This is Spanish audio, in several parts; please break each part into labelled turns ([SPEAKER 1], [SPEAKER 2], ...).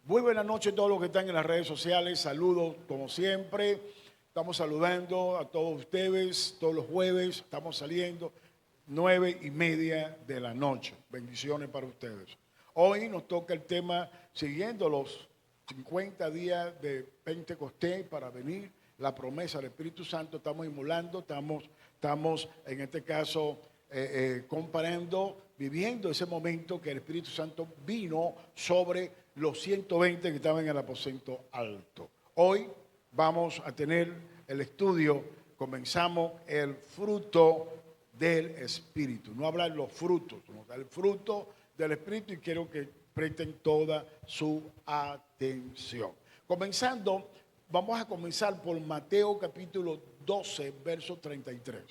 [SPEAKER 1] Muy buenas noches a todos los que están en las redes sociales. Saludos como siempre. Estamos saludando a todos ustedes todos los jueves. Estamos saliendo 9:30 de la noche. Bendiciones para ustedes. Hoy nos toca el tema siguiendo los 50 días de Pentecostés para venir la promesa del Espíritu Santo. Estamos emulando, estamos en este caso comparando, viviendo ese momento que el Espíritu Santo vino sobre los 120 que estaban en el aposento alto. Hoy vamos a tener el estudio, comenzamos el fruto del Espíritu. No hablar de los frutos, sino el fruto del Espíritu, y quiero que presten toda su atención. Comenzando, vamos a comenzar por Mateo capítulo 12, verso 33.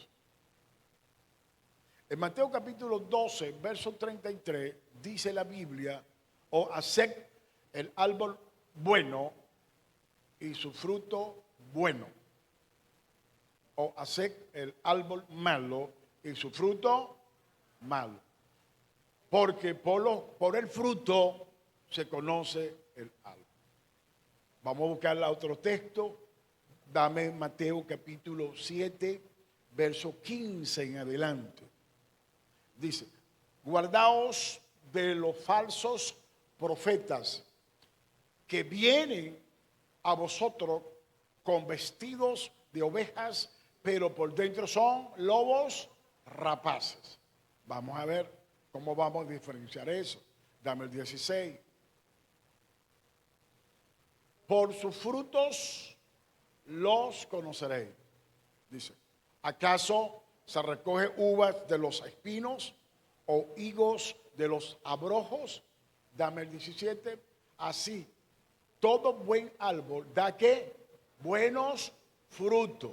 [SPEAKER 1] En Mateo capítulo 12, verso 33, dice la Biblia: o haced el árbol bueno y su fruto bueno, o haced el árbol malo y su fruto malo. Porque por el fruto se conoce el árbol. Vamos a buscar otro texto. Dame Mateo capítulo 7, verso 15 en adelante. Dice: guardaos de los falsos profetas que vienen a vosotros con vestidos de ovejas, pero por dentro son lobos rapaces. Vamos a ver cómo vamos a diferenciar eso. Dame el 16. Por sus frutos los conoceréis. Dice: ¿acaso se recoge uvas de los espinos o higos de los abrojos? Dame el 17. Así, todo buen árbol da ¿qué? Buenos frutos.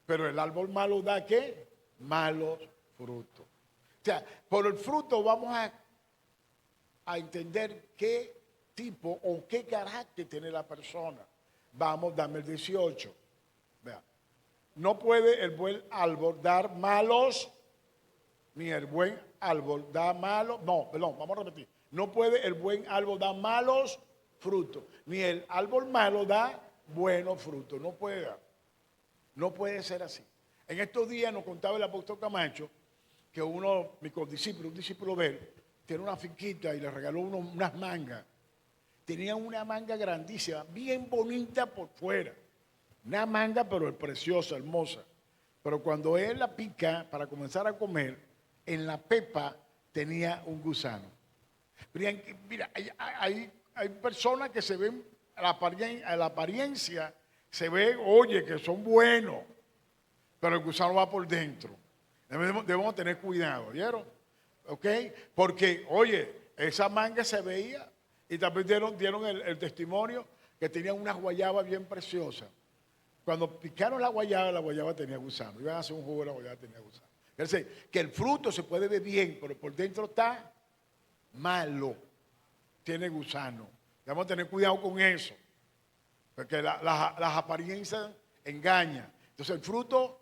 [SPEAKER 1] Pero el árbol malo da ¿qué? Malos frutos. O sea, por el fruto vamos a entender qué tipo o qué carácter tiene la persona. Vamos, dame el 18. Vea. No puede el buen árbol dar malos, ni el buen árbol da malos. No, perdón, vamos a repetir. No puede el buen árbol dar malos frutos, ni el árbol malo da buenos frutos. No puede dar. No puede ser así. En estos días nos contaba el apóstol Camacho que mi condiscípulo, un discípulo de él, tiene una finquita y le regaló unas mangas. Tenía una manga grandísima, bien bonita por fuera. Una manga, pero preciosa, hermosa. Pero cuando él la pica para comenzar a comer, en la pepa tenía un gusano. Mira, hay personas que se ven a la apariencia, se ve, oye, que son buenos, pero el gusano va por dentro. Debemos tener cuidado, ¿vieron? ¿Ok? Porque, oye, esa manga se veía, y también dieron el testimonio que tenía unas guayabas bien preciosas. Cuando picaron la guayaba tenía gusano. Iban a hacer un jugo de la guayaba, tenía gusano. Es decir, que el fruto se puede ver bien, pero por dentro está malo. Tiene gusano. Debemos tener cuidado con eso. Porque las apariencias engañan. Entonces el fruto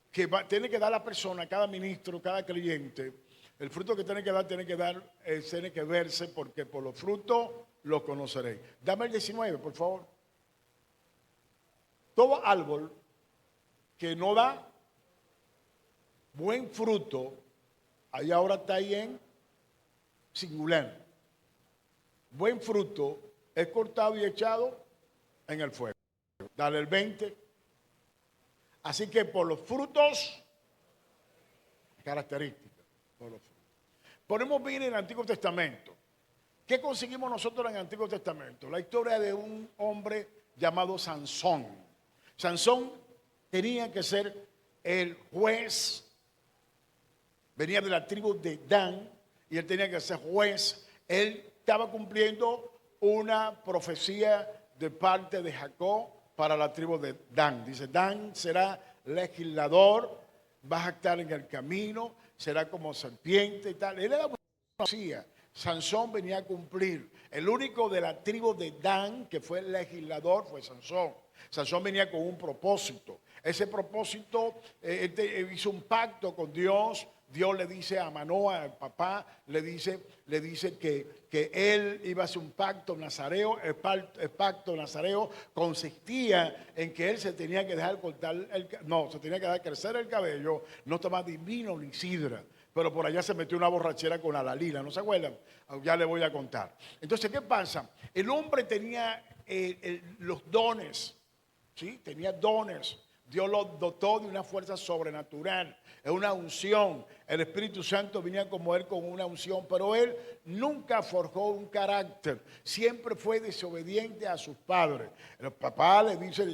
[SPEAKER 1] que tiene que dar la persona, cada ministro, cada creyente, el fruto que tiene que dar, tiene que verse, porque por los frutos los conoceréis. Dame el 19, por favor. Todo árbol que no da buen fruto, ahí ahora está ahí en singular. Buen fruto es cortado y echado en el fuego. Dale el 20. Así que por los frutos, características, por los frutos. Podemos ver en el Antiguo Testamento. ¿Qué conseguimos nosotros en el Antiguo Testamento? La historia de un hombre llamado Sansón. Sansón tenía que ser el juez, venía de la tribu de Dan, y él tenía que ser juez. Él estaba cumpliendo una profecía de parte de Jacob para la tribu de Dan. Dice: Dan será legislador, vas a estar en el camino, será como serpiente y tal. Él era una profecía. Sansón venía a cumplir. El único de la tribu de Dan que fue el legislador fue Sansón. Sansón venía con un propósito. Ese propósito, él hizo un pacto con Dios Dios le dice a Manoah, al papá, le dice que él iba a hacer un pacto nazareo. El pacto nazareo consistía en que él se tenía que dejar se tenía que dejar crecer el cabello, no tomar ni vino ni sidra. Pero por allá se metió una borrachera con Dalila, ¿no se acuerdan? Ya le voy a contar. Entonces, ¿qué pasa? El hombre tenía los dones, ¿sí? Tenía dones. Dios lo dotó de una fuerza sobrenatural, es una unción. El Espíritu Santo venía como él con una unción, pero él nunca forjó un carácter, siempre fue desobediente a sus padres. El papá le dice,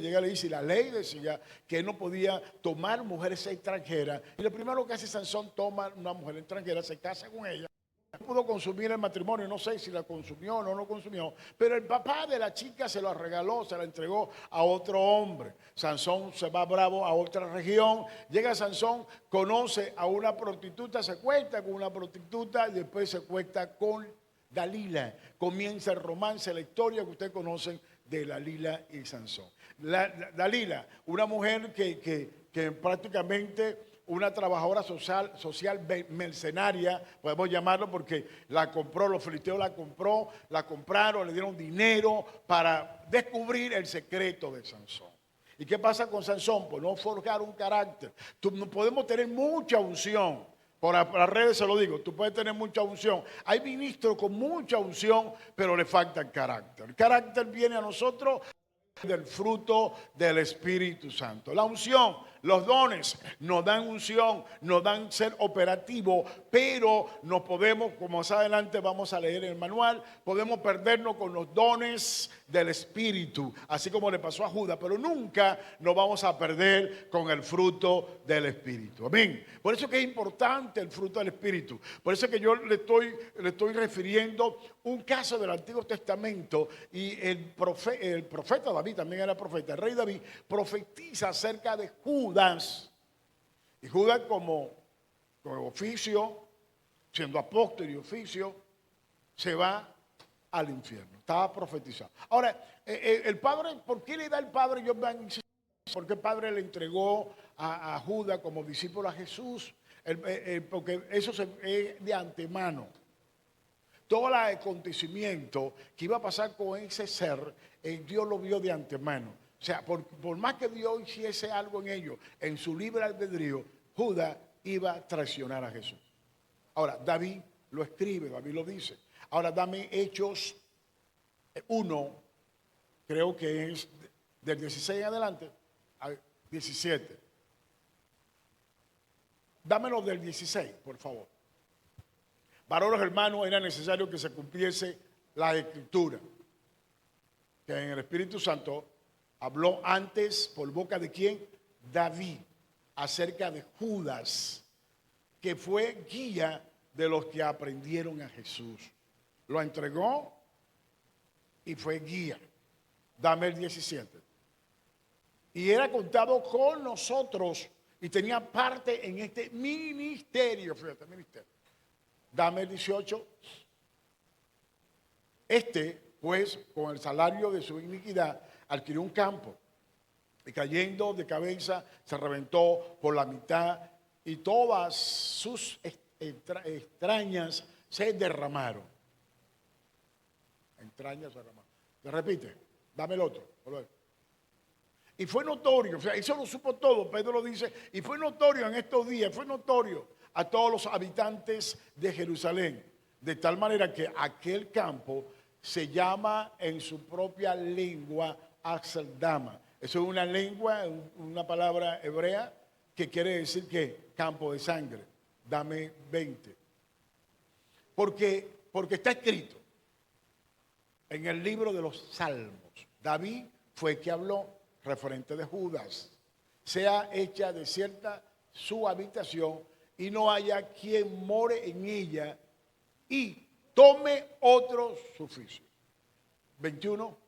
[SPEAKER 1] la ley decía que él no podía tomar mujeres extranjeras. Y lo primero que hace Sansón, toma una mujer extranjera, se casa con ella. No pudo consumir el matrimonio, no sé si la consumió o no lo consumió, pero el papá de la chica se la regaló, se la entregó a otro hombre. Sansón se va bravo a otra región, llega Sansón, conoce a una prostituta, se cuesta con una prostituta y después se cuesta con Dalila. Comienza el romance, la historia que ustedes conocen de Dalila y Sansón. Dalila, una mujer que prácticamente una trabajadora social mercenaria, podemos llamarlo, porque la compró, los filisteos la compraron, le dieron dinero para descubrir el secreto de Sansón. ¿Y qué pasa con Sansón? Pues no forjar un carácter. No podemos tener mucha unción. Por las redes se lo digo, tú puedes tener mucha unción. Hay ministros con mucha unción, pero le falta el carácter. El carácter viene a nosotros del fruto del Espíritu Santo. La unción, los dones nos dan unción, nos dan ser operativo, pero no podemos, como más adelante vamos a leer en el manual, podemos perdernos con los dones del Espíritu, así como le pasó a Judas, pero nunca nos vamos a perder con el fruto del Espíritu. Amén. Por eso que es importante el fruto del Espíritu. Por eso que yo le estoy refiriendo un caso del Antiguo Testamento, y el profeta David, también era profeta, el rey David profetiza acerca de Judas. Y Judas como oficio, siendo apóstol y oficio, se va al infierno. Estaba profetizado. Ahora, el padre, ¿por qué le da el padre? Porque el padre le entregó a Judas como discípulo a Jesús. Porque eso es de antemano. Todo el acontecimiento que iba a pasar con ese ser, Dios lo vio de antemano. O sea, por más que Dios hiciese algo en ellos, en su libre albedrío, Judas iba a traicionar a Jesús. Ahora, David lo escribe, David lo dice. Ahora, dame Hechos 1, creo que es del 16 en adelante, al 17. Dámelo del 16, por favor. Varones hermanos, era necesario que se cumpliese la Escritura, que en el Espíritu Santo habló antes por boca de quién, David, acerca de Judas, que fue guía de los que aprendieron a Jesús. Lo entregó y fue guía. Dame el 17. Y era contado con nosotros y tenía parte en este ministerio, fíjate, ministerio. Dame el 18. Pues, con el salario de su iniquidad, adquirió un campo y cayendo de cabeza se reventó por la mitad y todas sus entrañas se derramaron. Entrañas se derramaron. ¿Me repite? Dame el otro. Y fue notorio, o sea, eso lo supo todo, Pedro lo dice, y fue notorio en estos días, fue notorio a todos los habitantes de Jerusalén, de tal manera que aquel campo se llama en su propia lengua Axeldama. Eso es una lengua, una palabra hebrea que quiere decir que campo de sangre. Dame 20. Porque está escrito en el libro de los Salmos. David fue el que habló referente de Judas. Sea hecha desierta su habitación y no haya quien more en ella y tome otro suficio. 21.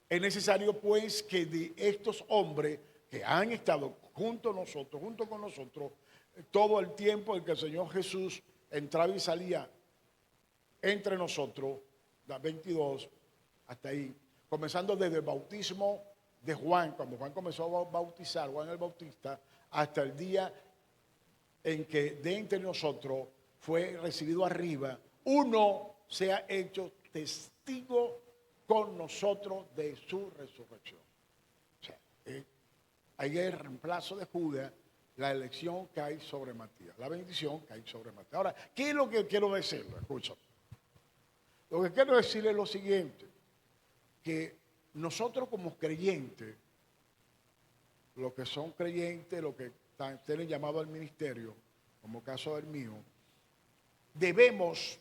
[SPEAKER 1] Es necesario pues que de estos hombres que han estado junto con nosotros, todo el tiempo en que el Señor Jesús entraba y salía entre nosotros, 22, hasta ahí, comenzando desde el bautismo de Juan, cuando Juan comenzó a bautizar, Juan el Bautista, hasta el día en que de entre nosotros fue recibido arriba, uno se ha hecho testigo con nosotros de su resurrección. O sea, ahí el reemplazo de Judas, la elección cae sobre Matías, la bendición cae sobre Matías. Ahora, ¿qué es lo que quiero decirle? Escucha. Lo que quiero decirle es lo siguiente, que nosotros como creyentes, los que son creyentes, los que tienen llamado al ministerio, como caso del mío, debemos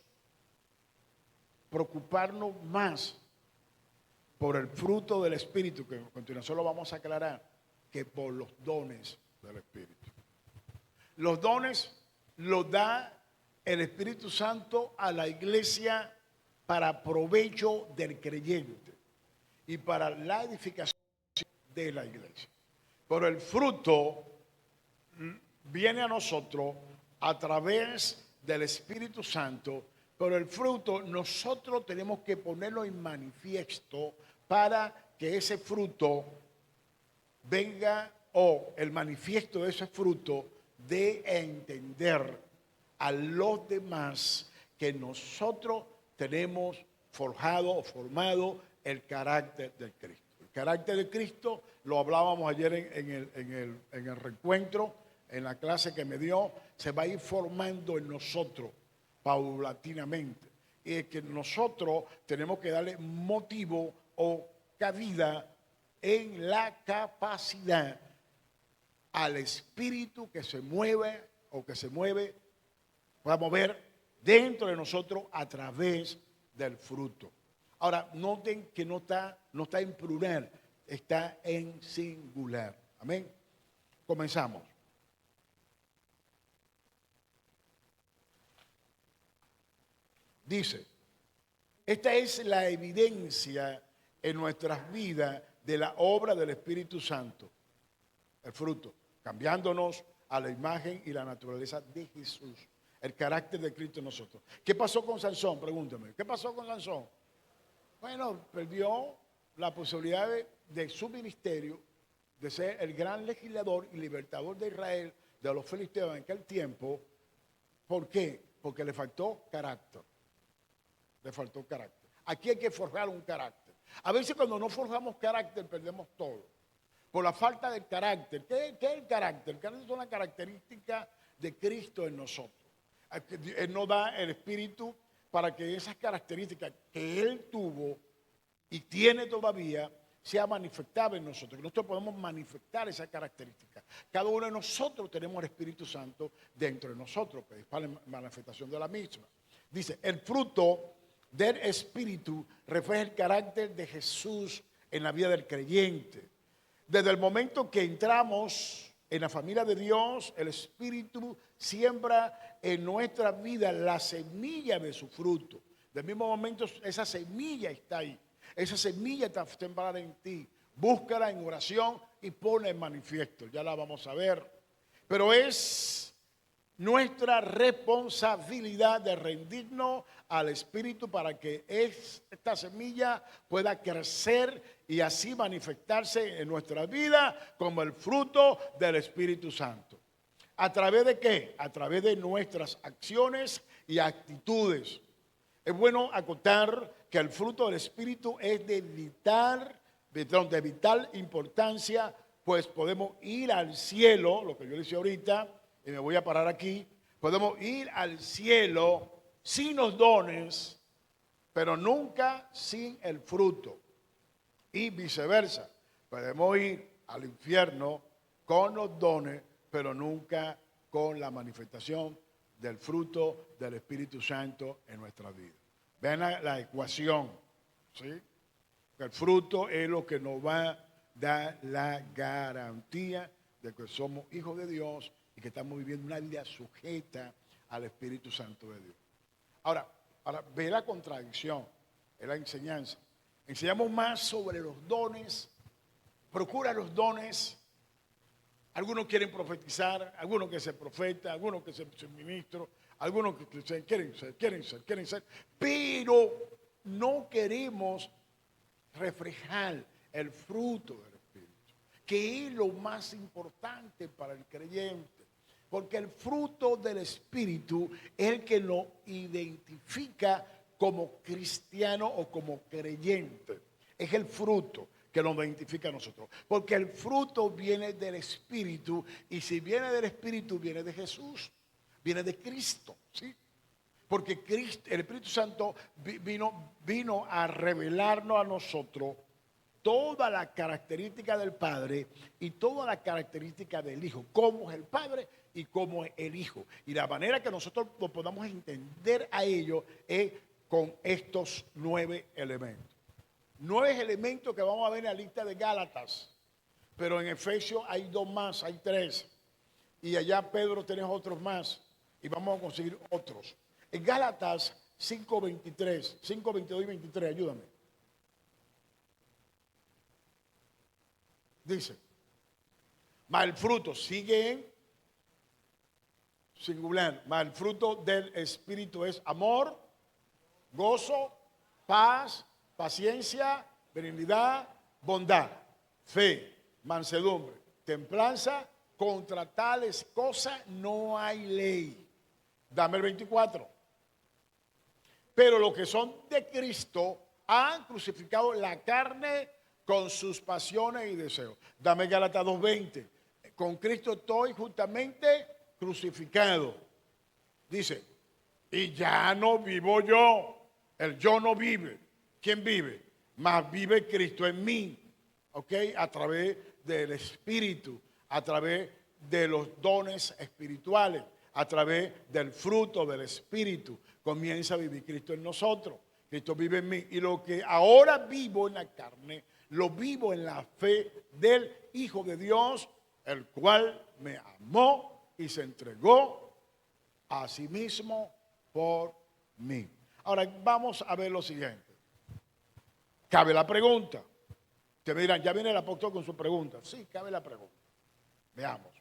[SPEAKER 1] preocuparnos más por el fruto del Espíritu, que a continuación lo vamos a aclarar, que por los dones del Espíritu. Los dones los da el Espíritu Santo a la iglesia para provecho del creyente y para la edificación de la iglesia. Pero el fruto viene a nosotros a través del Espíritu Santo, pero el fruto nosotros tenemos que ponerlo en manifiesto para que ese fruto venga, o el manifiesto de ese fruto dé a entender a los demás que nosotros tenemos forjado o formado el carácter de Cristo. El carácter de Cristo lo hablábamos ayer en el reencuentro, en la clase que me dio, se va a ir formando en nosotros paulatinamente. Y es que nosotros tenemos que darle motivo o cabida en la capacidad al espíritu que se mueve o que se mueve, va a mover dentro de nosotros a través del fruto. Ahora, noten que no está en plural, está en singular. Amén. Comenzamos. Dice, esta es la evidencia en nuestras vidas de la obra del Espíritu Santo, el fruto, cambiándonos a la imagen y la naturaleza de Jesús, el carácter de Cristo en nosotros. ¿Qué pasó con Sansón? Pregúntame, ¿qué pasó con Sansón? Bueno, perdió la posibilidad de su ministerio, de ser el gran legislador y libertador de Israel, de los filisteos en aquel tiempo. ¿Por qué? Porque le faltó carácter. Le faltó carácter. Aquí hay que forjar un carácter. A veces cuando no forjamos carácter perdemos todo. Por la falta de carácter. ¿Qué es el carácter? El carácter es una característica de Cristo en nosotros. Él nos da el Espíritu para que esas características que Él tuvo y tiene todavía sea manifestada en nosotros. Nosotros podemos manifestar esa característica. Cada uno de nosotros tenemos el Espíritu Santo dentro de nosotros, pues, para la manifestación de la misma. Dice, el fruto del Espíritu refleja el carácter de Jesús en la vida del creyente. Desde el momento que entramos en la familia de Dios, el Espíritu siembra en nuestra vida la semilla de su fruto. Del mismo momento, esa semilla está ahí. Esa semilla está sembrada en ti. Búscala en oración y ponla en manifiesto. Ya la vamos a ver. Pero es nuestra responsabilidad de rendirnos al Espíritu para que esta semilla pueda crecer y así manifestarse en nuestra vida como el fruto del Espíritu Santo. ¿A través de qué? A través de nuestras acciones y actitudes. Es bueno acotar que el fruto del Espíritu es de vital importancia, pues podemos ir al cielo, lo que yo decía ahorita, y me voy a parar aquí, podemos ir al cielo sin los dones, pero nunca sin el fruto. Y viceversa, podemos ir al infierno con los dones, pero nunca con la manifestación del fruto del Espíritu Santo en nuestra vida. Vean la ecuación, ¿sí? El fruto es lo que nos va a dar la garantía de que somos hijos de Dios y que estamos viviendo una vida sujeta al Espíritu Santo de Dios. Ahora ve la contradicción en la enseñanza. Enseñamos más sobre los dones, procura los dones. Algunos quieren profetizar, algunos que ser profeta, algunos que ser ministro, algunos que quieren ser, pero no queremos reflejar el fruto del Espíritu, que es lo más importante para el creyente. Porque el fruto del Espíritu es el que nos identifica como cristiano o como creyente. Es el fruto que nos identifica a nosotros. Porque el fruto viene del Espíritu, y si viene del Espíritu, viene de Jesús, viene de Cristo, ¿sí? Porque Cristo, el Espíritu Santo vino a revelarnos a nosotros toda la característica del Padre y toda la característica del Hijo, cómo es el Padre y cómo es el Hijo. Y la manera que nosotros lo podamos entender a ello es con estos 9 elementos. 9 elementos que vamos a ver en la lista de Gálatas, pero en Efesios hay 2 más, hay 3. Y allá Pedro tenés otros más, y vamos a conseguir otros. En Gálatas 5:23, 5:22 y 23, ayúdame. Dice, mas el fruto sigue en singular, mas el fruto del Espíritu es amor, gozo, paz, paciencia, benignidad, bondad, fe, mansedumbre, templanza. Contra tales cosas no hay ley. Dame el 24. Pero los que son de Cristo han crucificado la carne con sus pasiones y deseos. Dame Gálatas 2:20. Con Cristo estoy justamente crucificado. Dice, y ya no vivo yo. El yo no vive. ¿Quién vive? Mas vive Cristo en mí. ¿Ok? A través del Espíritu, a través de los dones espirituales, a través del fruto del Espíritu, comienza a vivir Cristo en nosotros. Cristo vive en mí. Y lo que ahora vivo en la carne, lo vivo en la fe del Hijo de Dios, el cual me amó y se entregó a sí mismo por mí. Ahora vamos a ver lo siguiente. Cabe la pregunta. Te me dirán, ya viene el apóstol con su pregunta. Sí, cabe la pregunta. Veamos.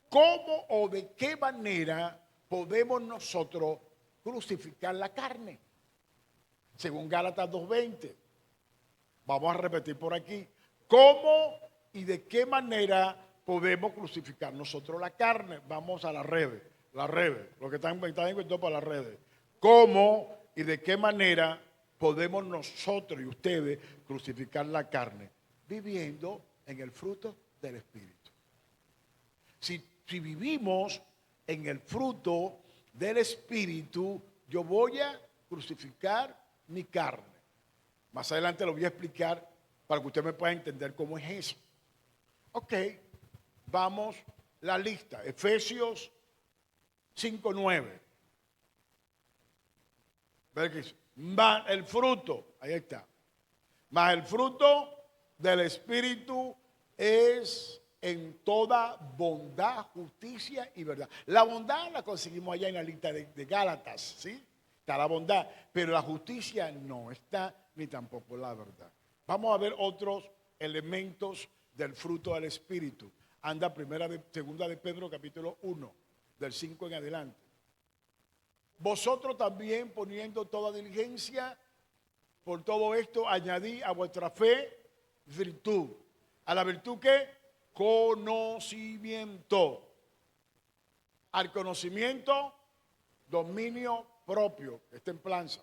[SPEAKER 1] ¿Cómo o de qué manera podemos nosotros crucificar la carne? Según Gálatas 2:20. Vamos a repetir por aquí. ¿Cómo y de qué manera podemos crucificar nosotros la carne? Vamos a las redes. Las redes. Lo que están inventados para las redes. ¿Cómo y de qué manera podemos nosotros y ustedes crucificar la carne? Viviendo en el fruto del Espíritu. Si vivimos en el fruto del Espíritu, yo voy a crucificar mi carne. Más adelante lo voy a explicar para que usted me pueda entender cómo es eso. Ok, vamos la lista. Efesios 5:9. Ver qué dice. Más el fruto, ahí está. Más el fruto del Espíritu es en toda bondad, justicia y verdad. La bondad la conseguimos allá en la lista de Gálatas, ¿sí? Está la bondad, pero la justicia no está, ni tampoco la verdad. Vamos a ver otros elementos del fruto del Espíritu. Anda segunda de Pedro, capítulo 1, del 5 en adelante. Vosotros también, poniendo toda diligencia, por todo esto añadí a vuestra fe virtud. ¿A la virtud qué? Conocimiento. Al conocimiento, dominio propio, es templanza.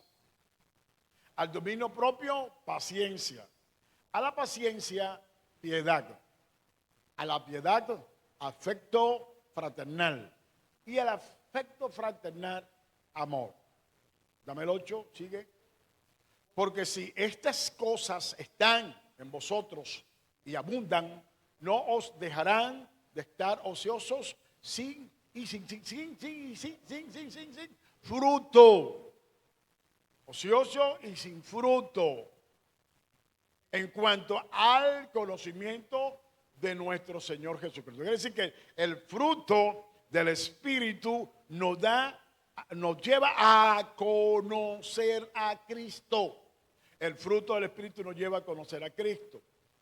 [SPEAKER 1] Al dominio propio, paciencia. A la paciencia, piedad. A la piedad, afecto fraternal. Y al afecto fraternal, amor. Dame el 8, sigue. Porque si estas cosas están en vosotros y abundan, no os dejarán de estar ociosos sin fruto. Ocioso y sin fruto. En cuanto al conocimiento de nuestro Señor Jesucristo. Quiere decir que el fruto del Espíritu nos lleva a conocer a Cristo. El fruto del Espíritu nos lleva a conocer a Cristo.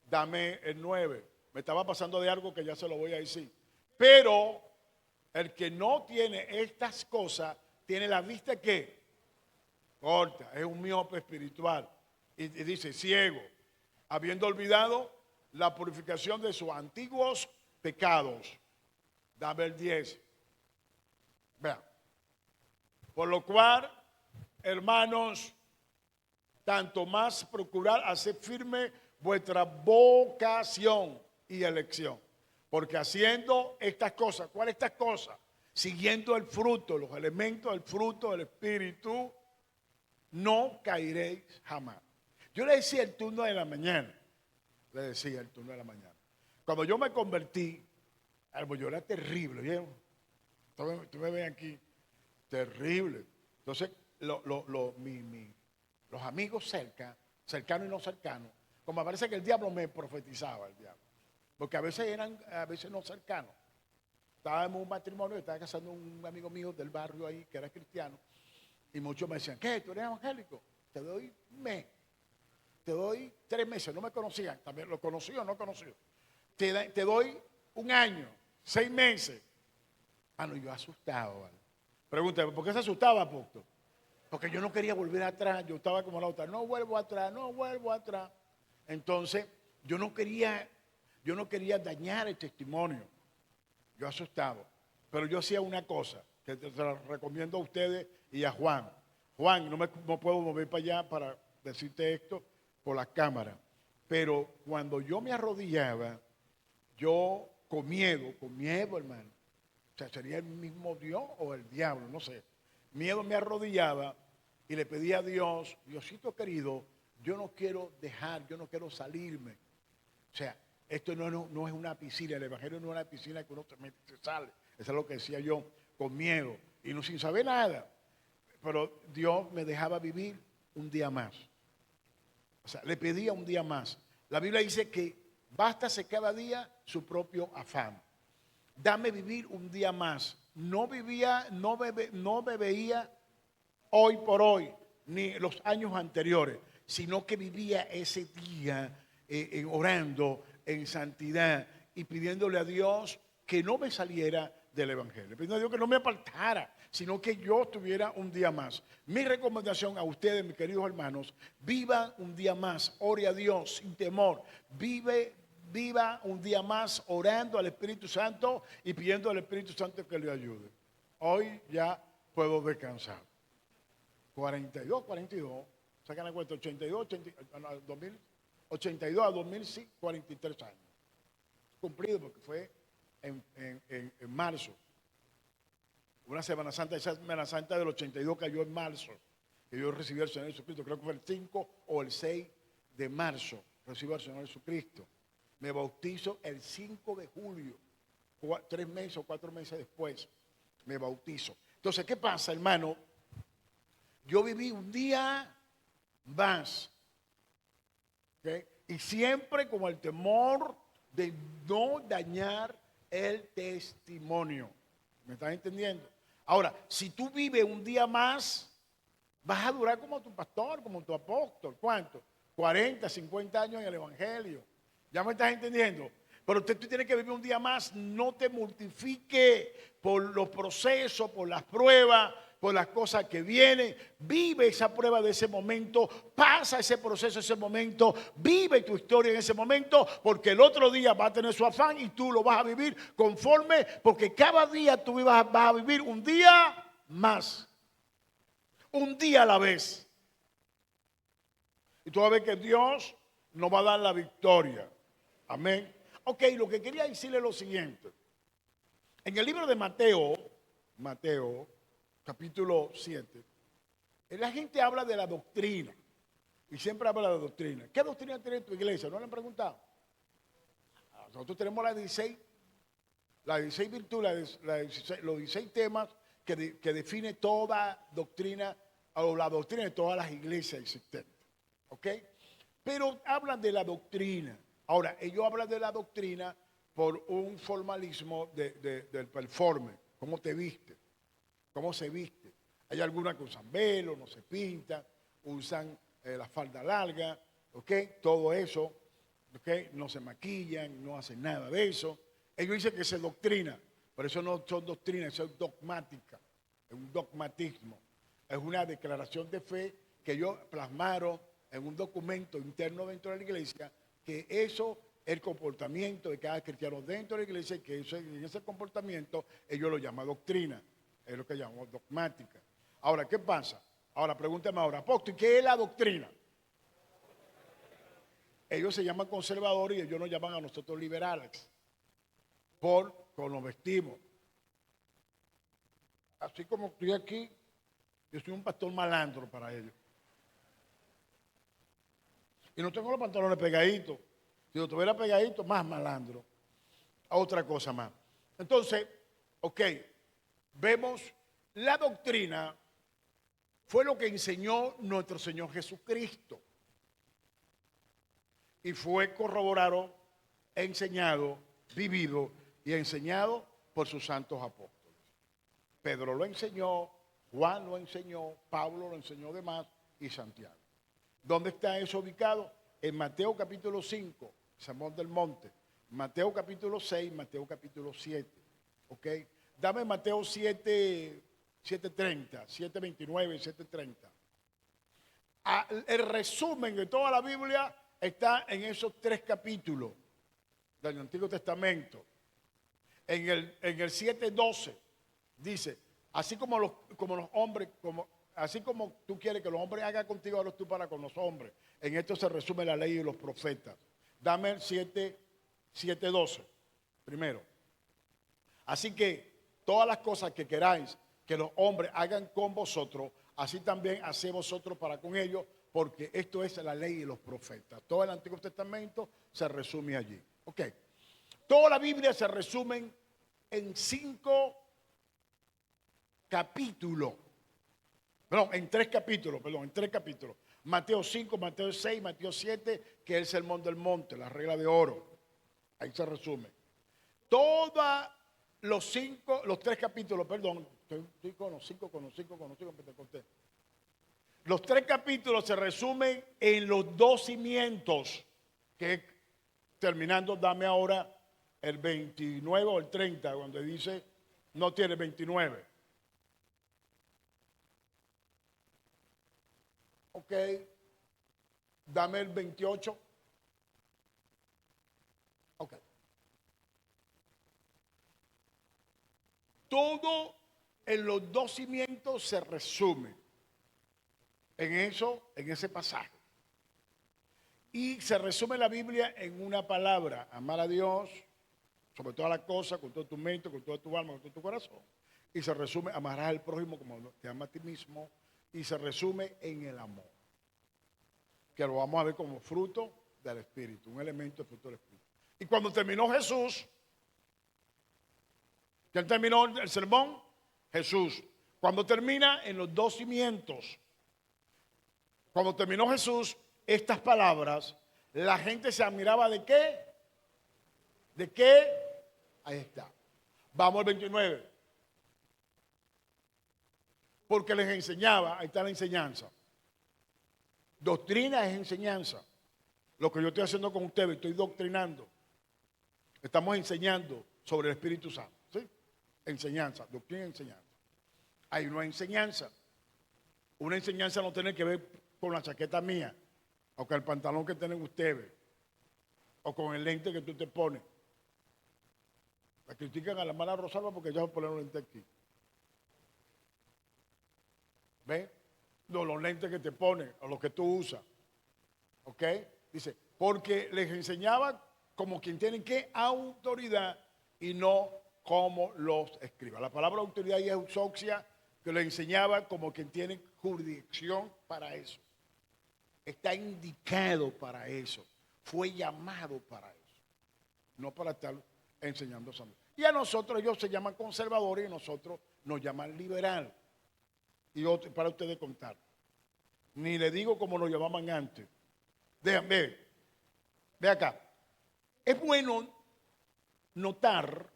[SPEAKER 1] Dame el 9. Me estaba pasando de algo que ya se lo voy a decir. Pero el que no tiene estas cosas, tiene la vista que corta, es un miope espiritual. Y dice, ciego, habiendo olvidado la purificación de sus antiguos pecados. Dame el 10. Vean. Por lo cual, hermanos, tanto más procurar hacer firme vuestra vocación y elección. Porque haciendo estas cosas, ¿cuáles estas cosas? Siguiendo el fruto, los elementos del fruto del Espíritu, no caeréis jamás. Yo le decía el turno de la mañana, Cuando yo me convertí, yo era terrible, ¿vieron? Tú me ven aquí, terrible. Entonces, los amigos cercanos y no cercanos, como parece que el diablo me profetizaba, el diablo. Porque a veces no cercanos. Estábamos en un matrimonio, estaba casando un amigo mío del barrio ahí, que era cristiano, y muchos me decían, ¿qué? ¿Tú eres evangélico? Te doy un mes, te doy 3 meses, no me conocían, también lo conocí o no conocí. Te doy un año, 6 meses. No, yo asustado, ¿vale? Pregúntame, ¿por qué se asustaba, apóstol? Porque yo no quería volver atrás, yo estaba como la otra, no vuelvo atrás. Entonces, yo no quería dañar el testimonio. Yo asustado. Pero yo hacía una cosa, que te la recomiendo a ustedes y a Juan. Juan, no puedo mover para allá para decirte esto por la cámara. Pero cuando yo me arrodillaba, yo con miedo, hermano. O sea, sería el mismo Dios o el diablo, no sé. Miedo me arrodillaba y le pedía a Dios, Diosito querido, yo no quiero salirme. O sea, esto no es una piscina, el evangelio no es una piscina que uno se sale. Eso es lo que decía yo, con miedo y no sin saber nada. Pero Dios me dejaba vivir un día más. O sea, le pedía un día más. La Biblia dice que bástase cada día su propio afán. Dame vivir un día más. No me veía hoy por hoy, ni los años anteriores, sino que vivía ese día orando en santidad y pidiéndole a Dios que no me saliera del evangelio, pidiendo a Dios que no me apartara, sino que yo tuviera un día más. Mi recomendación a ustedes, mis queridos hermanos, vivan un día más, ore a Dios sin temor, viva un día más orando al Espíritu Santo y pidiendo al Espíritu Santo que le ayude. Hoy ya puedo descansar. 42, sacan la cuenta, 82 a 2000, sí, 43 años. Cumplido porque fue en marzo. Una Semana Santa, esa Semana Santa del 82 cayó en marzo. Que yo recibí al Señor Jesucristo, creo que fue el 5 o el 6 de marzo, recibí al Señor Jesucristo. Me bautizo el 5 de julio, 3 meses o 4 meses después, me bautizo. Entonces, ¿qué pasa, hermano? Yo viví un día más, ¿okay? Y siempre con el temor de no dañar el testimonio. ¿Me estás entendiendo? Ahora, si tú vives un día más, vas a durar como tu pastor, como tu apóstol. ¿Cuánto? 40, 50 años en el evangelio. ¿Ya me estás entendiendo? Pero tú tienes que vivir un día más. No te mortifique por los procesos, por las pruebas, por las cosas que vienen. Vive esa prueba de ese momento. Pasa ese proceso, ese momento. Vive tu historia en ese momento. Porque el otro día va a tener su afán y tú lo vas a vivir conforme. Porque cada día tú vas a vivir un día más. Un día a la vez. Y tú vas a ver que Dios nos va a dar la victoria. Amén. Ok, lo que quería decirle es lo siguiente. En el libro de Mateo, capítulo 7, la gente habla de la doctrina. Y siempre habla de la doctrina. ¿Qué doctrina tiene tu iglesia? ¿No le han preguntado? Nosotros tenemos las 16 virtudes, los 16 temas que define toda doctrina, o la doctrina de todas las iglesias existentes. ¿Ok? Pero hablan de la doctrina. Ahora, ellos hablan de la doctrina por un formalismo del performance. ¿Cómo te viste? ¿Cómo se viste? Hay algunas que usan velo, no se pintan, usan la falda larga, ¿ok? Todo eso, ¿ok? No se maquillan, no hacen nada de eso. Ellos dicen que es doctrina, pero eso no son doctrinas, eso es dogmática, es un dogmatismo. Es una declaración de fe que ellos plasmaron en un documento interno dentro de la iglesia, que eso es el comportamiento de cada cristiano dentro de la iglesia, y que en ese comportamiento ellos lo llaman doctrina. Es lo que llamamos dogmática. Ahora, ¿qué pasa? Ahora, pregúntame ahora, apóstol, ¿qué es la doctrina? Ellos se llaman conservadores y ellos nos llaman a nosotros liberales. Por cómo nos vestimos. Así como estoy aquí, yo soy un pastor malandro para ellos. Y no tengo los pantalones pegaditos. Si lo tuviera pegadito, más malandro. Otra cosa más. Entonces, ok, vemos la doctrina fue lo que enseñó nuestro Señor Jesucristo. Y fue corroborado, enseñado, vivido y enseñado por sus santos apóstoles. Pedro lo enseñó, Juan lo enseñó, Pablo lo enseñó de más y Santiago. ¿Dónde está eso ubicado? En Mateo capítulo 5, Sermón del Monte, Mateo capítulo 6, Mateo capítulo 7. ¿Ok? Dame Mateo 7, 7:30, 7:29, 7:30. El resumen de toda la Biblia está en esos 3 capítulos del Antiguo Testamento. En el 7:12 dice, así como los hombres, así como tú quieres que los hombres hagan contigo, hazlo tú para con los hombres. En esto se resume la ley y los profetas. Dame el 7:12 primero. Así que todas las cosas que queráis que los hombres hagan con vosotros, así también haced vosotros para con ellos, porque esto es la ley y los profetas. Todo el Antiguo Testamento se resume allí. Ok. Toda la Biblia se resume en 5 capítulos. Perdón, en 3 capítulos, en 3 capítulos. Mateo 5, Mateo 6, Mateo 7, que es el Sermón del Monte, la regla de oro. Ahí se resume. Todos los 3 capítulos, perdón, estoy con los 5, Pentecostés. Los 3 capítulos se resumen en los 2 cimientos, que terminando, dame ahora el 29 o el 30, donde dice, no tiene 29. Ok, dame el 28. Ok. Todo en los 2 cimientos se resume en eso, en ese pasaje. Y se resume la Biblia en una palabra: amar a Dios sobre todas las cosas, con toda tu mente, con toda tu alma, con todo tu corazón. Y se resume, amarás al prójimo como te ama a ti mismo. Y se resume en el amor, que lo vamos a ver como fruto del Espíritu, un elemento del fruto del Espíritu. Y cuando terminó Jesús, ¿quién terminó el sermón? Jesús. Cuando termina en los 2 cimientos, cuando terminó Jesús estas palabras, la gente se admiraba ¿de qué? ¿De qué? Ahí está. Vamos al 29. Porque les enseñaba, ahí está la enseñanza. Doctrina es enseñanza. Lo que yo estoy haciendo con ustedes, estoy doctrinando. Estamos enseñando sobre el Espíritu Santo. ¿Sí? Enseñanza, doctrina y enseñanza. Hay una enseñanza. Una enseñanza no tiene que ver con la chaqueta mía, o con el pantalón que tienen ustedes, o con el lente que tú te pones. La critican a la hermana Rosalba porque ella va a poner un lente aquí. ¿Ven? No, los lentes que te pones, o los que tú usas. ¿Ok? Dice, porque les enseñaba como quien tiene que autoridad y no como los escribas. La palabra autoridad y eusoxia, que le enseñaba como quien tiene jurisdicción para eso. Está indicado para eso. Fue llamado para eso. No para estar enseñando santo. Y a nosotros, ellos se llaman conservadores y nosotros nos llaman liberal. Y otro, para ustedes contar. Ni le digo como lo llamaban antes. Déjenme, ve acá. Es bueno notar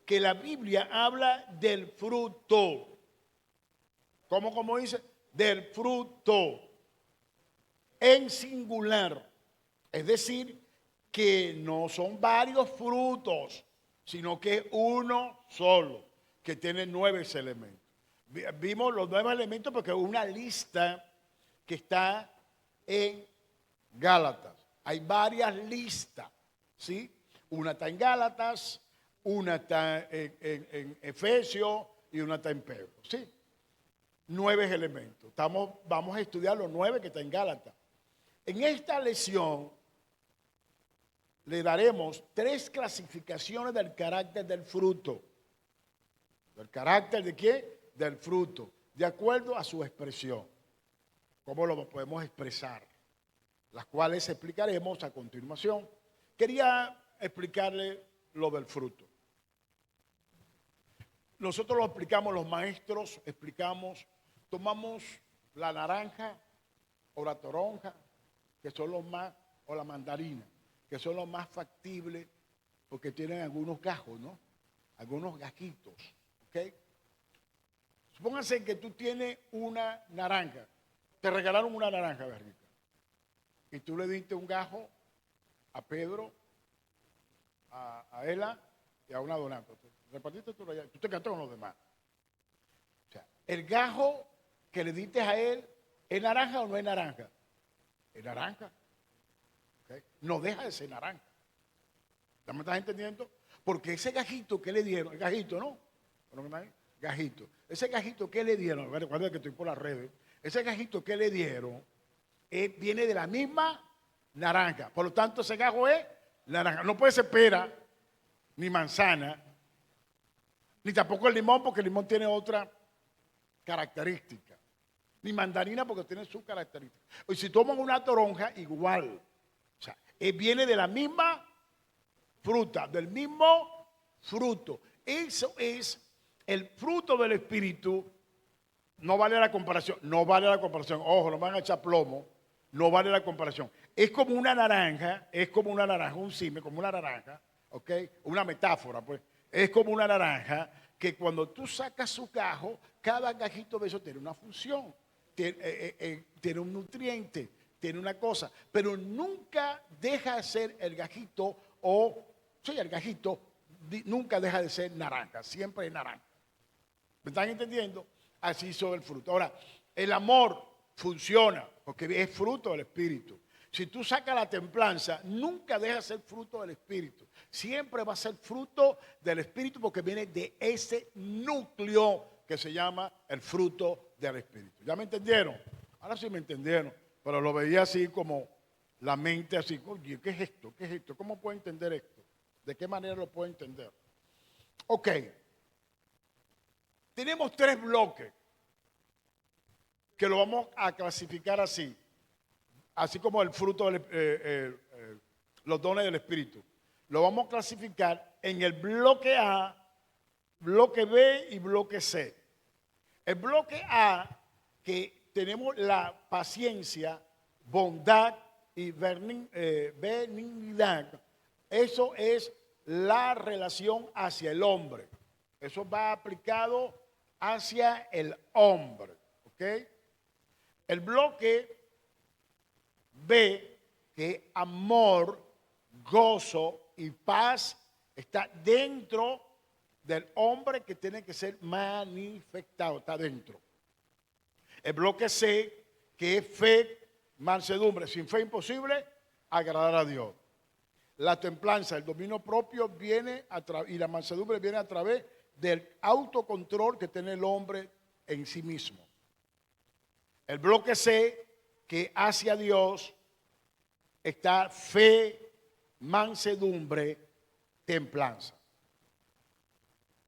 [SPEAKER 1] que la Biblia habla del fruto. ¿Cómo dice? Del fruto. En singular. Es decir, que no son varios frutos, sino que uno solo, que tiene 9 elementos. Vimos los 9 elementos porque es una lista que está en Gálatas. Hay varias listas, ¿sí? Una está en Gálatas, una está en Efesios, y una está en Pedro. ¿Sí? 9 elementos. Vamos a estudiar los 9 que están en Gálatas. En esta lección le daremos 3 clasificaciones del carácter del fruto. ¿Del carácter de qué? Del fruto, de acuerdo a su expresión. ¿Cómo lo podemos expresar? Las cuales explicaremos a continuación. Quería explicarle lo del fruto. Nosotros lo explicamos, los maestros explicamos, tomamos la naranja o la toronja, que son los más, o la mandarina, que son los más factibles porque tienen algunos gajos, ¿no? Algunos gajitos, ¿ok? Supóngase que tú tienes una naranja, te regalaron una naranja, Berrica, y tú le diste un gajo a Pedro, a Ela y a una Donato. Repartiste tú te quedaste con los demás. O sea, el gajo que le diste a él, ¿es naranja o no es naranja? Es naranja. ¿Okay? No deja de ser naranja. ¿Ya me estás entendiendo? Porque ese gajito que le dieron, el gajito, ¿no? Gajito. Ese gajito que le dieron, recuerda que estoy por las redes, ese gajito que le dieron viene de la misma naranja. Por lo tanto, ese gajo es naranja. No puede ser pera, ni manzana, ni tampoco el limón, porque el limón tiene otra característica. Ni mandarina, porque tiene su característica. Y si toman una toronja, igual. O sea, viene de la misma fruta, del mismo fruto. Eso es el fruto del Espíritu. No vale la comparación. No vale la comparación. Ojo, no van a echar plomo. No vale la comparación. Es como una naranja, un cime, como una naranja, ¿ok? Una metáfora, pues. Es como una naranja que cuando tú sacas su gajo, cada gajito de eso tiene una función, tiene un nutriente, tiene una cosa, pero nunca deja de ser el gajito el gajito nunca deja de ser naranja, siempre es naranja. ¿Me están entendiendo? Así sobre el fruto. Ahora, el amor funciona porque es fruto del Espíritu. Si tú sacas la templanza, nunca deja de ser fruto del Espíritu. Siempre va a ser fruto del Espíritu porque viene de ese núcleo que se llama el fruto del Espíritu. ¿Ya me entendieron? Ahora sí me entendieron, pero lo veía así como la mente así. Oye, ¿qué es esto? ¿Qué es esto? ¿Cómo puedo entender esto? ¿De qué manera lo puedo entender? Ok. Tenemos 3 bloques que lo vamos a clasificar así como el fruto, los dones del Espíritu. Lo vamos a clasificar en el bloque A, bloque B y bloque C. El bloque A, que tenemos la paciencia, bondad y benignidad, eso es la relación hacia el hombre. Eso va aplicado hacia el hombre. ¿Ok? El bloque B, que amor, gozo y paz está dentro del hombre que tiene que ser manifestado, está dentro. El bloque C, que es fe, mansedumbre. Sin fe imposible agradar a Dios. La templanza, el dominio propio viene y la mansedumbre viene a través del autocontrol que tiene el hombre en sí mismo. El bloque C, que hacia Dios está fe, mansedumbre, templanza.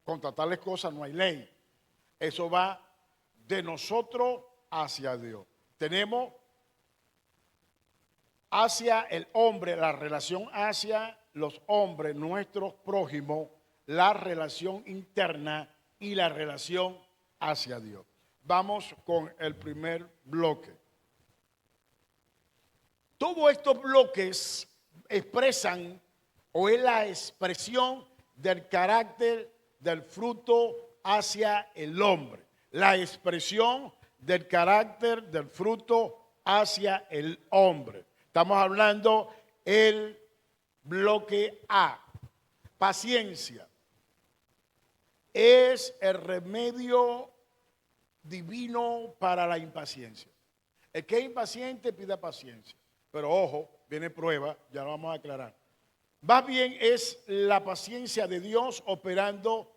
[SPEAKER 1] Contra tales cosas no hay ley. Eso va de nosotros hacia Dios. Tenemos hacia el hombre, la relación hacia los hombres, nuestros prójimos, la relación interna y la relación hacia Dios. Vamos con el primer bloque. Todos estos bloques expresan o es la expresión del carácter del fruto hacia el hombre. La expresión del carácter del fruto hacia el hombre. Estamos hablando el bloque A. Paciencia. Es el remedio divino para la impaciencia. El que es impaciente pida paciencia. Pero ojo, viene prueba, ya lo vamos a aclarar. Más bien es la paciencia de Dios operando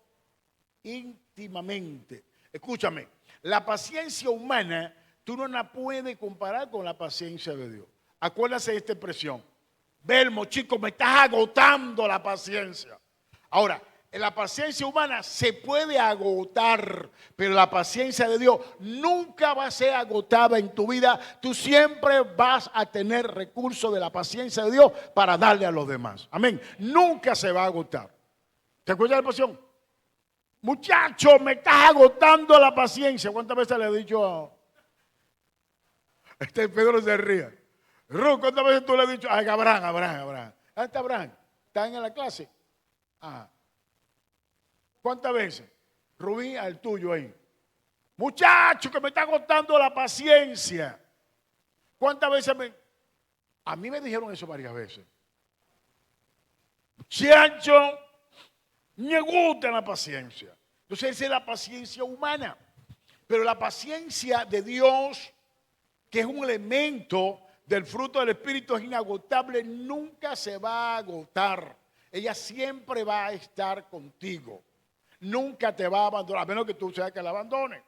[SPEAKER 1] íntimamente. Escúchame, la paciencia humana tú no la puedes comparar con la paciencia de Dios. Acuérdate de esta expresión. Belmo, chico, me estás agotando la paciencia. Ahora, la paciencia humana se puede agotar, pero la paciencia de Dios nunca va a ser agotada en tu vida. Tú siempre vas a tener recursos de la paciencia de Dios para darle a los demás. Amén. Nunca se va a agotar. ¿Te acuerdas de la pasión? Muchacho, me estás agotando la paciencia. ¿Cuántas veces le he dicho a Pedro se ríe? Ruth, ¿cuántas veces tú le has dicho a Abraham? ¿Dónde está Abraham? ¿Están en la clase? Ajá. ¿Cuántas veces? Rubí, al tuyo ahí. Muchacho, que me está agotando la paciencia. ¿Cuántas veces a mí me dijeron eso varias veces? Muchacho, me gusta la paciencia. Entonces esa es la paciencia humana. Pero la paciencia de Dios, que es un elemento del fruto del Espíritu, es inagotable, nunca se va a agotar. Ella siempre va a estar contigo. Nunca te va a abandonar, a menos que tú seas que la abandone.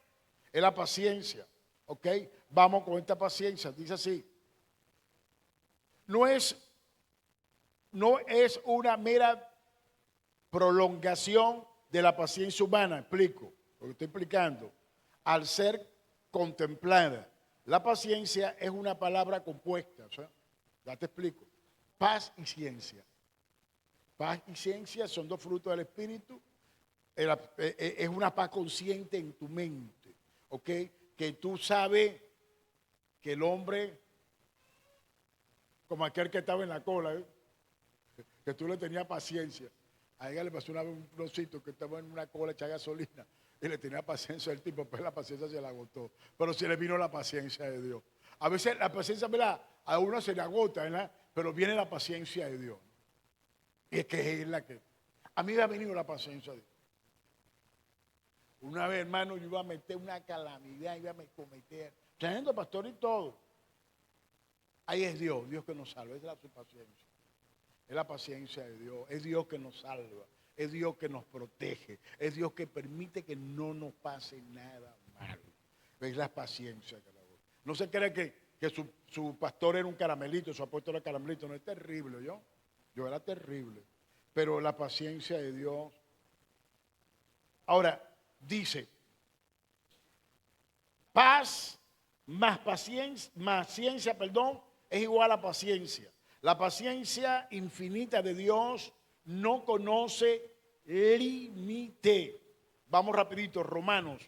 [SPEAKER 1] Es la paciencia. ¿Ok? Vamos con esta paciencia. Dice así. No es una mera prolongación de la paciencia humana. Explico lo que estoy explicando. Al ser contemplada. La paciencia es una palabra compuesta. O sea, ya te explico. Paz y ciencia. Paz y ciencia son dos frutos del Espíritu. Es una paz consciente en tu mente, ¿ok? Que tú sabes que el hombre, como aquel que estaba en la cola, que tú le tenías paciencia. A ella le pasó una vez un rosito que estaba en una cola echada gasolina y le tenía paciencia al tipo, pero la paciencia se la agotó. Pero se le vino la paciencia de Dios. A veces la paciencia, ¿verdad? A uno se le agota, ¿verdad? Pero viene la paciencia de Dios. Y es que es la que... A mí me ha venido la paciencia de Dios. Una vez, hermano, yo iba a meter una calamidad, iba a cometer, trayendo pastor y todo. Ahí es Dios, Dios que nos salva, es su paciencia. Es la paciencia de Dios, es Dios que nos salva, es Dios que nos protege, es Dios que permite que no nos pase nada malo. Es la paciencia que la doy. No se cree que su pastor era un caramelito, su apóstol era caramelito, no es terrible, yo era terrible. Pero la paciencia de Dios. Ahora, dice, paz más ciencia, es igual a paciencia. La paciencia infinita de Dios no conoce límite. Vamos rapidito, Romanos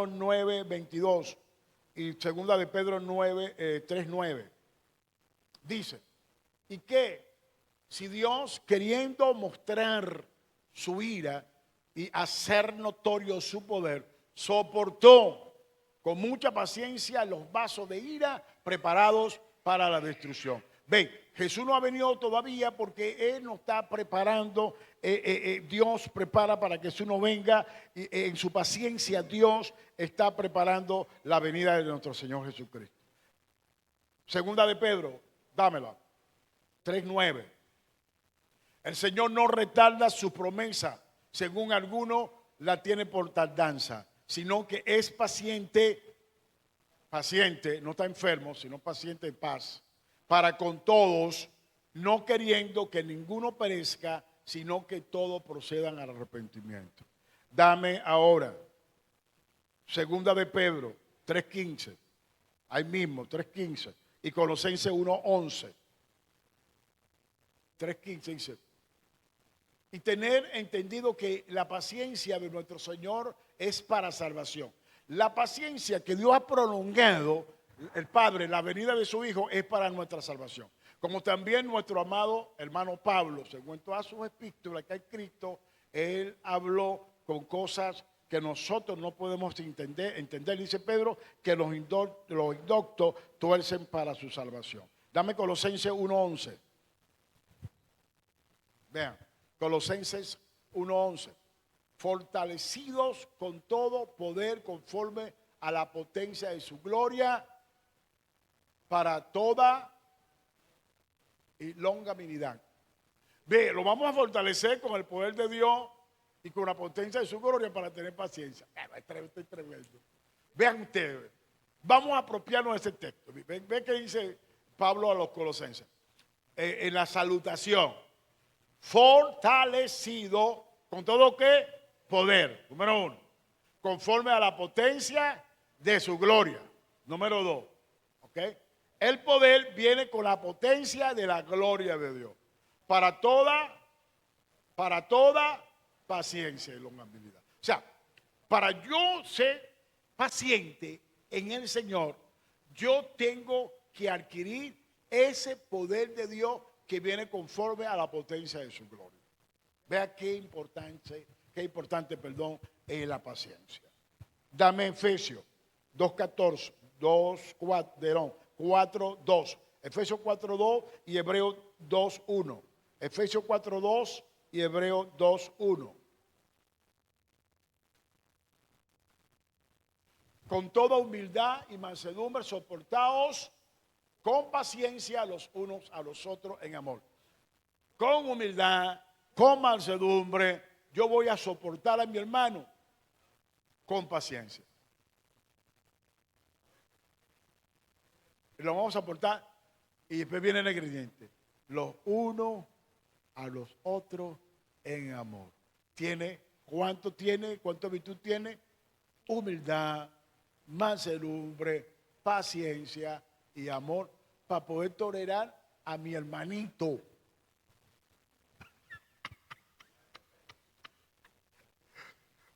[SPEAKER 1] 9, 22 y segunda de Pedro 9, 3, 9. Dice, ¿y qué? Si Dios, queriendo mostrar su ira y hacer notorio su poder, soportó con mucha paciencia los vasos de ira preparados para la destrucción. Ven, Jesús no ha venido todavía porque Él nos está preparando, Dios prepara para que Jesús no venga, y en su paciencia Dios está preparando la venida de nuestro Señor Jesucristo. Segunda de Pedro, dámela, 3:9. El Señor no retarda su promesa, según algunos la tiene por tardanza, sino que es paciente, no está enfermo, sino paciente en paz, para con todos, no queriendo que ninguno perezca, sino que todos procedan al arrepentimiento. Dame ahora, segunda de Pedro 3:15, ahí mismo, 3:15, y Colosenses 1:11. 3:15 dice, y tener entendido que la paciencia de nuestro Señor es para salvación. La paciencia que Dios ha prolongado, el Padre, la venida de su Hijo, es para nuestra salvación. Como también nuestro amado hermano Pablo, según todas sus epístolas que ha escrito, él habló con cosas que nosotros no podemos entender, dice Pedro, que los indoctos tuercen para su salvación. Dame Colosenses 1:11. Vean, Colosenses 1:11. Fortalecidos con todo poder conforme a la potencia de su gloria para toda y longanimidad. Ve, lo vamos a fortalecer con el poder de Dios y con la potencia de su gloria para tener paciencia. Esto es tremendo. Vean ustedes, vamos a apropiarnos de ese texto. Ve que dice Pablo a los colosenses. En la salutación, fortalecido con todo qué poder, número 1, conforme a la potencia de su gloria, número 2, ¿ok? El poder viene con la potencia de la gloria de Dios, para toda paciencia y longanimidad. O sea, para yo ser paciente en el Señor, yo tengo que adquirir ese poder de Dios que viene conforme a la potencia de su gloria. Vea qué importante, es la paciencia. Dame Efesios 2:14, 4:2. Efesios 4:2 y Hebreos 2:1. Efesios 4:2 y Hebreos 2:1. Con toda humildad y mansedumbre soportaos con paciencia los unos a los otros en amor. Con humildad, con mansedumbre, yo voy a soportar a mi hermano con paciencia. Y lo vamos a soportar y después viene el ingrediente. Los unos a los otros en amor. ¿Cuánto virtud tiene? Humildad, mansedumbre, paciencia y amor para poder tolerar a mi hermanito.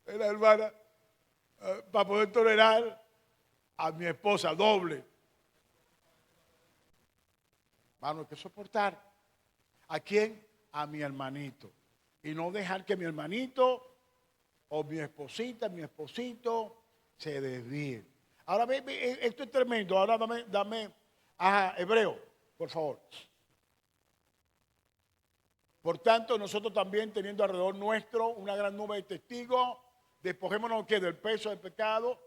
[SPEAKER 1] La hermana, para poder tolerar a mi esposa doble. Hermano, hay que soportar. ¿A quién? A mi hermanito. Y no dejar que mi hermanito o mi esposita, mi esposito se desvíen. Ahora ve, esto es tremendo. Ahora dame, Hebreo, por favor. Por tanto, nosotros también, teniendo alrededor nuestro una gran nube de testigos, despojémonos ¿qué? Del peso del pecado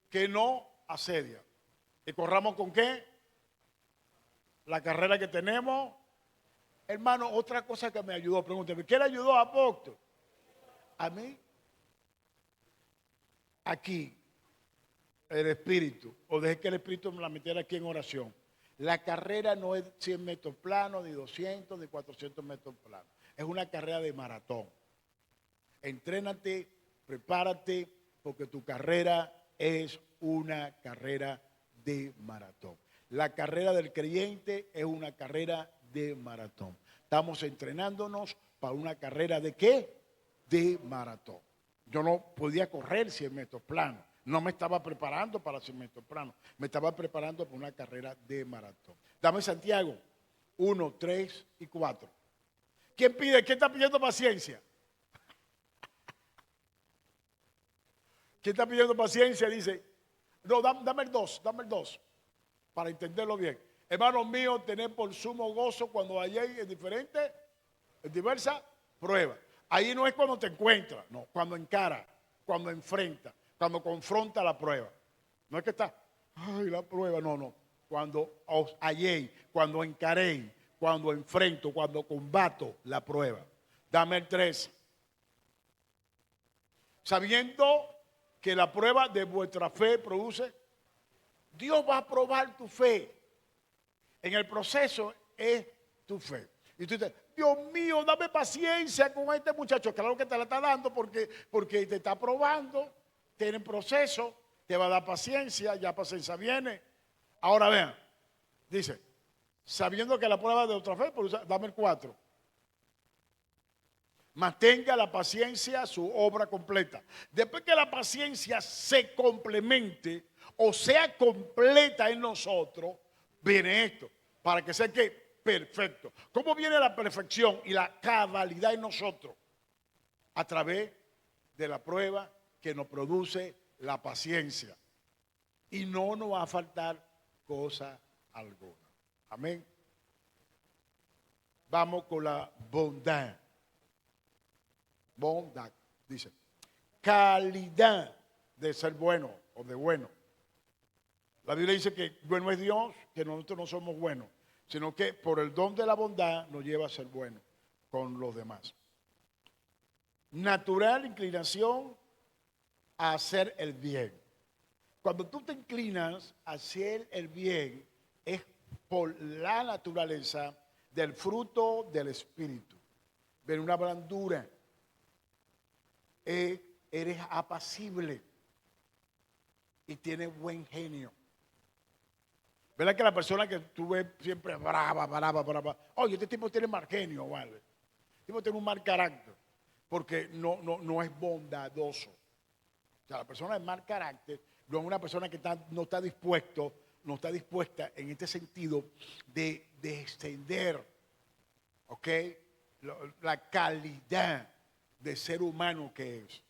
[SPEAKER 1] que no asedia. ¿Y corramos con qué? La carrera que tenemos. Hermano, otra cosa que me ayudó, pregúnteme, ¿quién le ayudó a Apóstol? A mí. Aquí, el Espíritu, o dejé que el Espíritu me la metiera aquí en oración. La carrera no es 100 metros planos, ni 200, ni 400 metros planos. Es una carrera de maratón. Entrénate, prepárate, porque tu carrera es una carrera de maratón. La carrera del creyente es una carrera de maratón. Estamos entrenándonos para una carrera de ¿qué? De maratón. Yo no podía correr 100 metros planos. No me estaba preparando para 100 metros planos. Me estaba preparando para una carrera de maratón. Dame Santiago 1, 3 y 4. ¿Quién pide? ¿Quién está pidiendo paciencia? ¿Quién está pidiendo paciencia? Dice, no, dame el 2, para entenderlo bien. Hermanos míos, tened por sumo gozo cuando halléis en diversas pruebas. Ahí no es cuando te encuentras, no, cuando encara, cuando enfrenta, cuando confronta la prueba. No es que está, ay, la prueba, no. Cuando os halléis, cuando encaréis, cuando enfrento, cuando combato la prueba. Dame el 3. Sabiendo que la prueba de vuestra fe produce, Dios va a probar tu fe. En el proceso es tu fe. Y tú dices, Dios mío, dame paciencia con este muchacho. Claro que te la está dando porque te está probando. Tiene proceso, te va a dar paciencia, ya paciencia viene. Ahora vean, dice, sabiendo que la prueba de otra fe, dame el 4. Mantenga la paciencia su obra completa. Después que la paciencia se complemente o sea completa en nosotros, viene esto, para que sea que perfecto. ¿Cómo viene la perfección y la cabalidad en nosotros? A través de la prueba que nos produce la paciencia. Y no nos va a faltar cosa alguna. Amén. Vamos con la bondad. Bondad, dice, calidad de ser bueno o de bueno. La Biblia dice que bueno es Dios, que nosotros no somos buenos, sino que por el don de la bondad nos lleva a ser buenos con los demás. natural inclinación a hacer el bien. Cuando tú te inclinas a hacer el bien, es por la naturaleza del fruto del Espíritu. Ven una blandura. Eres apacible y tienes buen genio. ¿Verdad que la persona que tú ves siempre brava? Oye, este tipo tiene mal genio, ¿vale? Este tipo tiene un mal carácter, porque no es bondadoso. O sea, la persona de mal carácter no es una persona que no está dispuesta en este sentido de extender, ¿ok? La calidad de ser humano que es.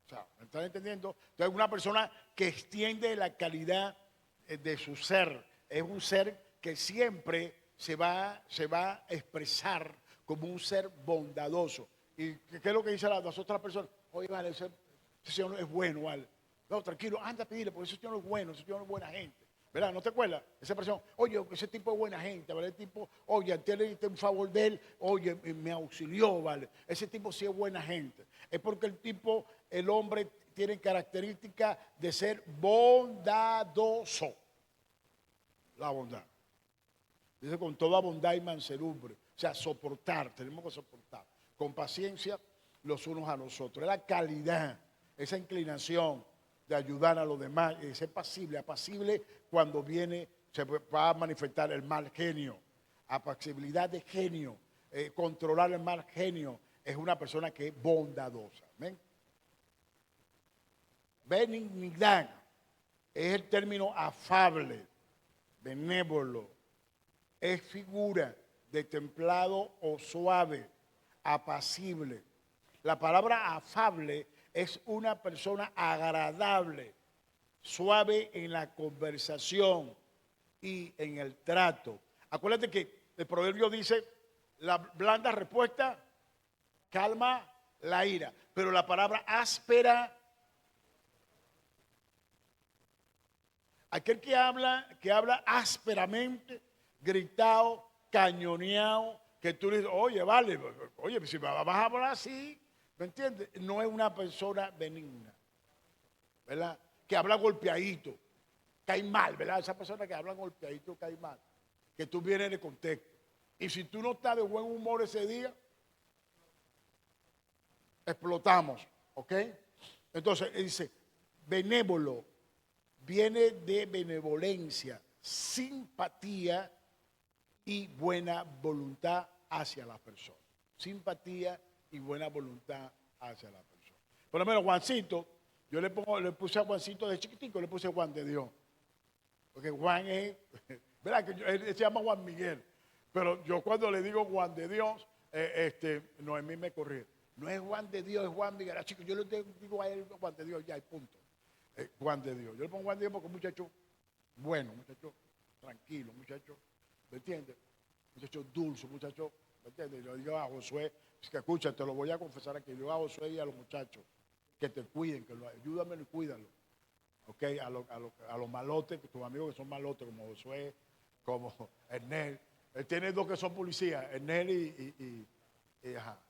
[SPEAKER 1] O sea, ¿me están entendiendo? Entonces, una persona que extiende la calidad de su ser, es un ser que siempre se va a expresar como un ser bondadoso. ¿Y qué es lo que dicen las otras personas? Oye, vale, ese señor es bueno, vale. No, tranquilo, anda a pedirle, porque ese señor es bueno, ese señor es buena gente. ¿Verdad? ¿No te acuerdas? Esa persona, oye, ese tipo es buena gente, ¿vale? Ese tipo, oye, tiene un favor de él, oye, me auxilió, ¿vale? Ese tipo sí es buena gente. Es porque el hombre tiene característica de ser bondadoso. La bondad. Dice con toda bondad y mansedumbre. O sea, soportar, tenemos que soportar. Con paciencia los unos a los otros. Es la calidad, esa inclinación de ayudar a los demás, y ser apacible cuando se va a manifestar el mal genio. Apacibilidad de genio, controlar el mal genio, es una persona que es bondadosa. ¿Ven? Benignidad es el término afable, benévolo, es figura de templado o suave, apacible. La palabra afable es una persona agradable, suave en la conversación y en el trato. Acuérdate que el proverbio dice, la blanda respuesta calma la ira, pero la palabra áspera, aquel que habla ásperamente, gritado, cañoneado, que tú le dices, oye, vale, oye, si vas a hablar así, ¿me entiendes? No es una persona benigna, ¿verdad? Que habla golpeadito, cae mal, ¿verdad? Esa persona que habla golpeadito cae mal, que tú vienes de contexto. Y si tú no estás de buen humor ese día, explotamos, ¿ok? Entonces, dice, benévolo, viene de benevolencia, simpatía y buena voluntad hacia la persona. Simpatía y buena voluntad hacia la persona. Por lo menos Juancito, yo le puse a Juancito de chiquitico, le puse Juan de Dios. Porque Juan es, ¿verdad? Que él se llama Juan Miguel. Pero yo cuando le digo Juan de Dios, Noemí me corrió. No es Juan de Dios, es Juan Miguel. Chico, yo le digo a él Juan de Dios, ya, y punto. Juan de Dios. Yo le pongo Juan de Dios porque es un muchacho bueno, muchacho tranquilo, muchacho, ¿me entiendes? Muchacho dulce, muchacho, ¿me entiendes? Yo digo a Josué, es que escucha, te lo voy a confesar aquí, yo digo a Josué y a los muchachos, que te cuiden, ayúdamelo y cuídalo. ¿Ok? A los malotes, tus amigos que son malotes, como Josué, como Ernel. Él tiene dos que son policías, Ernel y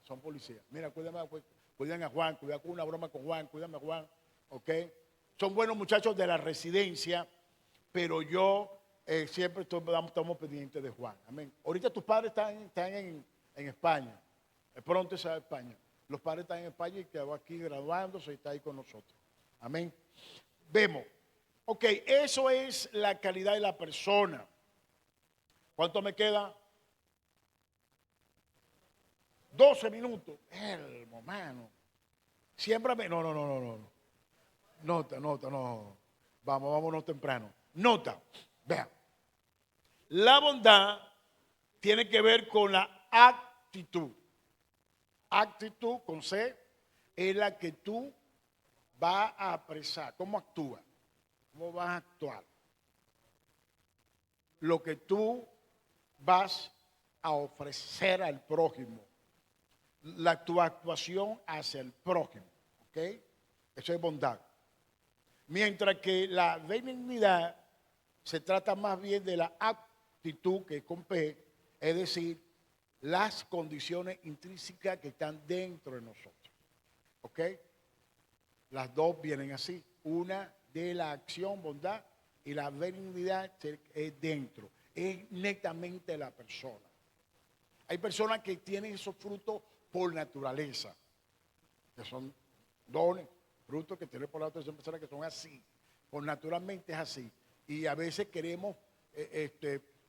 [SPEAKER 1] son policías. Mira, cuídame a Juan, cuidado con una broma con Juan, cuídame a Juan, ¿ok? Son buenos muchachos de la residencia, pero yo siempre estamos pendientes de Juan. Amén. Ahorita tus padres están en España. Pronto se va a España. Los padres están en España y quedó aquí graduándose y está ahí con nosotros. Amén. Vemos. Ok, eso es la calidad de la persona. ¿Cuánto me queda? 12 minutos. Hermano. Siémbrame. No. Nota, no. Vámonos temprano. Nota. Vean. La bondad tiene que ver con la actitud. Actitud con C es la que tú vas a apresar. ¿Cómo actúa? ¿Cómo vas a actuar? Lo que tú vas a ofrecer al prójimo. Tu actuación hacia el prójimo. ¿Ok? Eso es bondad. Mientras que la benignidad se trata más bien de la actitud que es con P, es decir, las condiciones intrínsecas que están dentro de nosotros. ¿Ok? Las dos vienen así. Una de la acción, bondad, y la benignidad es dentro. Es netamente la persona. Hay personas que tienen esos frutos por naturaleza, que son dones, frutos que tienen por la naturaleza, son personas que son así, por naturalmente es así. Y a veces queremos,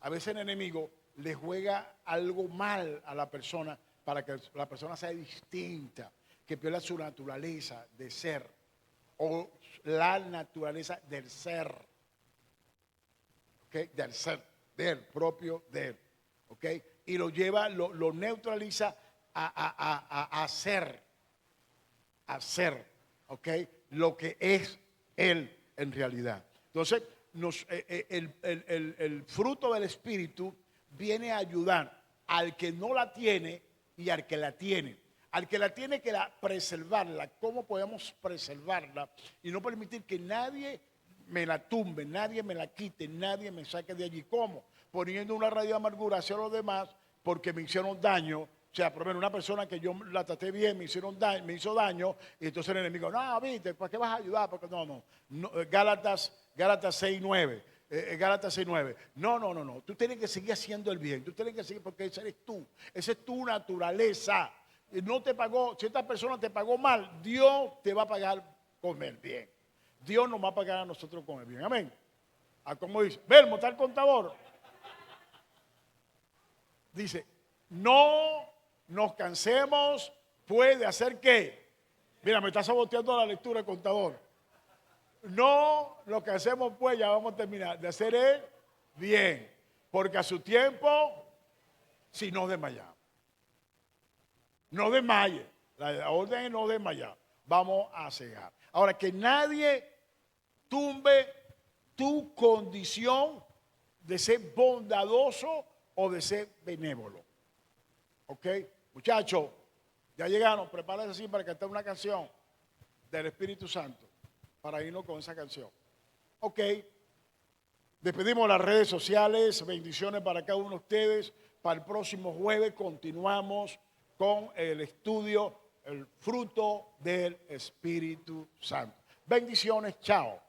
[SPEAKER 1] a veces el enemigo le juega algo mal a la persona para que la persona sea distinta, que pierda su naturaleza de ser o la naturaleza del ser, ¿okay? Del ser, del propio de él, ¿ok? Y lo lleva, lo neutraliza a hacer, ¿ok? Lo que es él en realidad. Entonces, el fruto del Espíritu viene a ayudar al que no la tiene y al que la tiene. Al que la tiene que preservarla. ¿Cómo podemos preservarla? Y no permitir que nadie me la tumbe, nadie me la quite, nadie me saque de allí. ¿Cómo? Poniendo una raíz de amargura hacia los demás porque me hicieron daño. O sea, por ejemplo, una persona que yo la traté bien, me hizo daño, y entonces el enemigo, no, viste, ¿para qué vas a ayudar? Porque no. Gálatas 6:9. Gálatas 6:9. No. Tú tienes que seguir haciendo el bien. Tú tienes que seguir porque ese eres tú. Esa es tu naturaleza. No te pagó, si esta persona te pagó mal, Dios te va a pagar con el bien. Dios nos va a pagar a nosotros con el bien. Amén. Como dice, Vermo, está el contador. Dice, no nos cansemos, puede hacer qué. Mira, me está saboteando la lectura el contador. No nos cansemos, pues, ya vamos a terminar, de hacer el bien. Porque a su tiempo, si no desmayamos. No desmaye. La orden es no desmayar. Vamos a cegar. Ahora, que nadie tumbe tu condición de ser bondadoso o de ser benévolo. ¿Ok? Muchachos, ya llegaron. Prepárense así para cantar una canción del Espíritu Santo. Para irnos con esa canción. Ok. Despedimos las redes sociales. Bendiciones para cada uno de ustedes. Para el próximo jueves continuamos con el estudio, el fruto del Espíritu Santo. Bendiciones, chao.